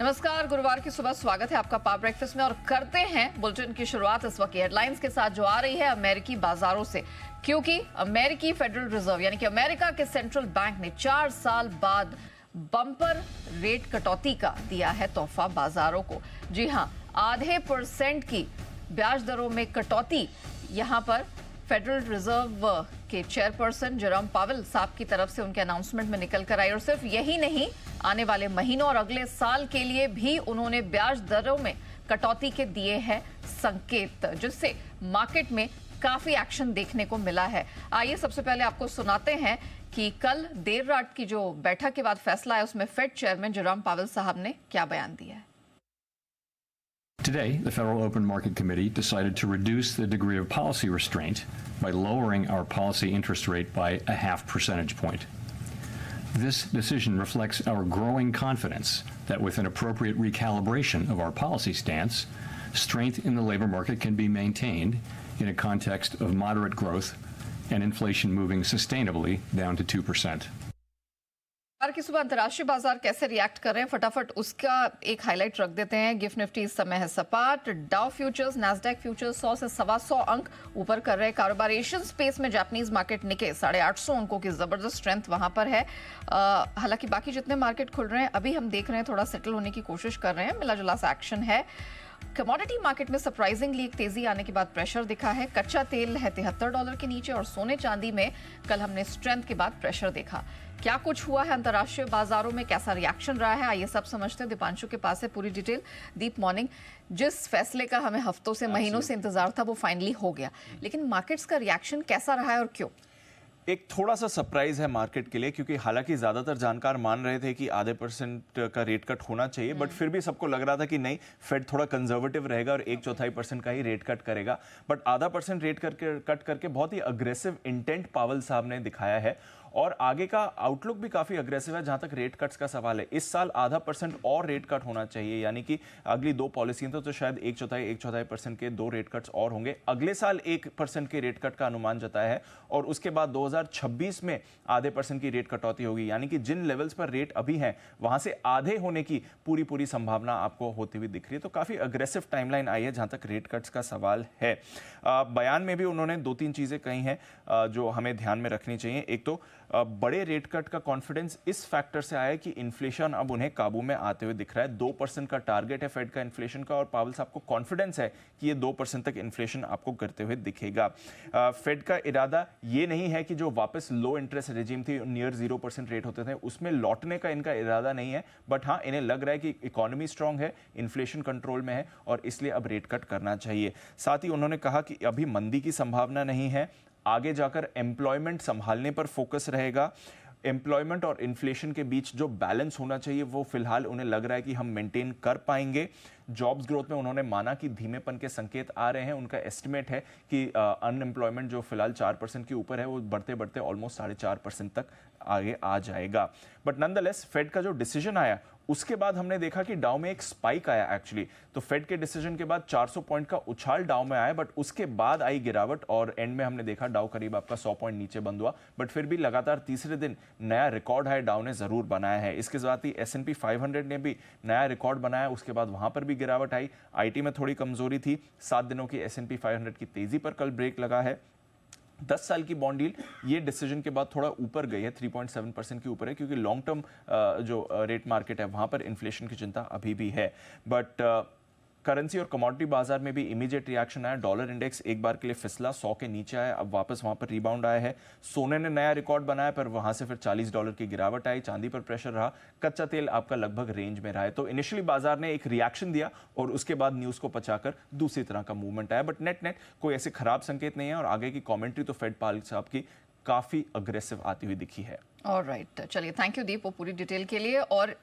नमस्कार, गुरुवार की सुबह स्वागत है आपका पावर ब्रेकफास्ट में और करते हैं बुलेटिन की शुरुआत इस वक्त की हेडलाइंस के साथ जो आ रही है अमेरिकी बाजारों से, क्योंकि अमेरिकी फेडरल रिजर्व यानी कि अमेरिका के सेंट्रल बैंक ने 4 साल बाद बम्पर रेट कटौती का दिया है तोहफा बाजारों को। जी हां, आधे % की ब्याज दरों में कटौती यहां पर फेडरल रिजर्व के चेयरपर्सन जेरोम पावेल साहब की तरफ से उनके अनाउंसमेंट में निकल कर आई। और सिर्फ यही नहीं, आने वाले महीनों और अगले साल के लिए भी उन्होंने ब्याज दरों में कटौती के दिए हैं संकेत, जिससे मार्केट में काफी एक्शन देखने को मिला है। आइए सबसे पहले आपको सुनाते हैं कि कल देर रात की जो बैठक के बाद फैसला है उसमें फेड चेयरमैन जेरोम पावेल साहब ने क्या बयान दिया है। Today, the Federal Open Market Committee decided to reduce the degree of policy restraint by lowering our policy interest rate by a half percentage point. This decision reflects our growing confidence that with an appropriate recalibration of our policy stance, strength in the labor market can be maintained in a context of moderate growth and inflation moving sustainably down to 2%. आज की सुबह अंतर्राष्ट्रीय बाजार कैसे react कर रहे हैं, फटाफट उसका एक हाईलाइट रख देते हैं। गिफ्ट निफ्टी इस समय है सपाट, डाउ फ्यूचर्स, नैस्डैक फ्यूचर्स 100 से 125 अंक ऊपर कर रहे हैं कारोबार। एशियन स्पेस में जापानीज मार्केट निके 850 अंकों की जबरदस्त स्ट्रेंथ वहां पर है। हालांकि बाकी जितने मार्केट खुल रहे हैं अभी हम देख रहे हैं थोड़ा सेटल होने की कोशिश कर रहे हैं, मिला जुला सा एक्शन है। कमोडिटी मार्केट में सरप्राइजिंगली एक तेजी आने के बाद प्रेशर दिखा है। कच्चा तेल है $73 के नीचे और सोने चांदी में कल हमने स्ट्रेंथ के बाद प्रेशर देखा। क्या कुछ हुआ है अंतर्राष्ट्रीय बाजारों में, कैसा रिएक्शन रहा है, आइए सब समझते हैं। दीपांशु के पास है पूरी डिटेल। दीप, मॉर्निंग। जिस फैसले का हमें हफ्तों से महीनों से इंतजार था वो फाइनली हो गया, लेकिन मार्केट्स का रिएक्शन कैसा रहा है और क्यों? एक थोड़ा सा सरप्राइज है मार्केट के लिए, क्योंकि हालांकि ज्यादातर जानकार मान रहे थे कि आधे % का रेट कट होना चाहिए, बट फिर भी सबको लग रहा था कि नहीं, फेड थोड़ा कंजर्वेटिव रहेगा और 1/4% का ही रेट कट करेगा। बट आधा % रेट कट करके बहुत ही अग्रेसिव इंटेंट पावेल साहब ने दिखाया है और आगे का आउटलुक भी काफी अग्रेसिव है जहां तक रेट कट्स का सवाल है। इस साल आधा % और रेट कट होना चाहिए, यानी कि अगली 2 पॉलिसी तो शायद 1/4% के 2 रेट कट्स और होंगे। अगले साल 1% के रेट कट का अनुमान जताया है और उसके बाद 2026 में आधे % की रेट कटौती होगी, यानी कि जिन लेवल्स पर रेट अभी हैं वहां से आधे होने की पूरी संभावना आपको होती हुई दिख रही है। तो काफी अग्रेसिव टाइमलाइन आई है जहां तक रेट कट्स का सवाल है। बयान में भी उन्होंने 2-3 चीजें कही हैं जो हमें ध्यान में रखनी चाहिए। एक तो बड़े रेट कट का कॉन्फिडेंस इस फैक्टर से आया कि इन्फ्लेशन अब उन्हें काबू में आते हुए दिख रहा है। 2% का टारगेट है फेड का इन्फ्लेशन का और पावेल साहब को कॉन्फिडेंस है कि ये 2% तक इन्फ्लेशन आपको करते हुए दिखेगा। फेड का इरादा ये नहीं है कि जो वापस लो इंटरेस्ट रेजिम थी, नियर 0% रेट होते थे, उसमें लौटने का इनका इरादा नहीं है। बट हाँ, इन्हें लग रहा है कि इकोनॉमी स्ट्रांग है, इन्फ्लेशन कंट्रोल में है और इसलिए अब रेट कट करना चाहिए। साथ ही उन्होंने कहा कि अभी मंदी की संभावना नहीं है, आगे जाकर एम्प्लॉयमेंट संभालने पर फोकस रहेगा। एम्प्लॉयमेंट और इन्फ्लेशन के बीच जो बैलेंस होना चाहिए वो फिलहाल उन्हें लग रहा है कि हम मेंटेन कर पाएंगे। जॉब्स ग्रोथ में उन्होंने माना कि धीमेपन के संकेत आ रहे हैं। उनका एस्टिमेट है कि अनएम्प्लॉयमेंट जो फिलहाल 4% के ऊपर है वो बढ़ते बढ़ते ऑलमोस्ट 4.5% तक आगे आ जाएगा। बट नॉनदलेस फेड का जो डिसीजन आया उसके बाद हमने देखा कि डाउ में एक स्पाइक आया एक्चुअली। तो फेड के डिसीजन के बाद 400 पॉइंट का उछाल डाउ में आया, बट उसके बाद आई गिरावट और एंड में हमने देखा डाउ करीब आपका 100 पॉइंट नीचे बंद हुआ। बट फिर भी लगातार तीसरे दिन नया रिकॉर्ड हाई डाउ ने जरूर बनाया है। इसके साथ ही S&P 500 ने भी नया रिकॉर्ड बनाया, उसके बाद वहां पर भी गिरावट आई। आईटी में थोड़ी कमजोरी थी। 7 दिनों की S&P 500 की तेजी पर कल ब्रेक लगा है। 10 साल की बॉन्ड डील ये डिसीजन के बाद थोड़ा ऊपर गई है, 3.7% के ऊपर है, क्योंकि लॉन्ग टर्म जो रेट मार्केट है वहां पर इन्फ्लेशन की चिंता अभी भी है। बट करेंसी और कमोडिटी बाजार में भी इमीडिएट रिएक्शन आया। डॉलर इंडेक्स एक बार के लिए फिसला, 100 के नीचे आया, अब वापस वहां पर रिबाउंड आया है। सोने ने नया रिकॉर्ड बनाया पर वहां से फिर $40 की गिरावट आई। चांदी पर प्रेशर रहा। कच्चा तेल आपका लगभग रेंज में रहा है। तो इनिशियली बाजार ने एक रिएक्शन दिया और उसके बाद न्यूज को पचाकर दूसरी तरह का मूवमेंट आया। बट नेट कोई ऐसे खराब संकेत नहीं है और आगे की कॉमेंट्री तो फेड पावेल साहब की काफी अग्रेसिव आती हुई दिखी है। ऑलराइट, चलिए, थैंक यू दीप वो पूरी डिटेल के लिए। और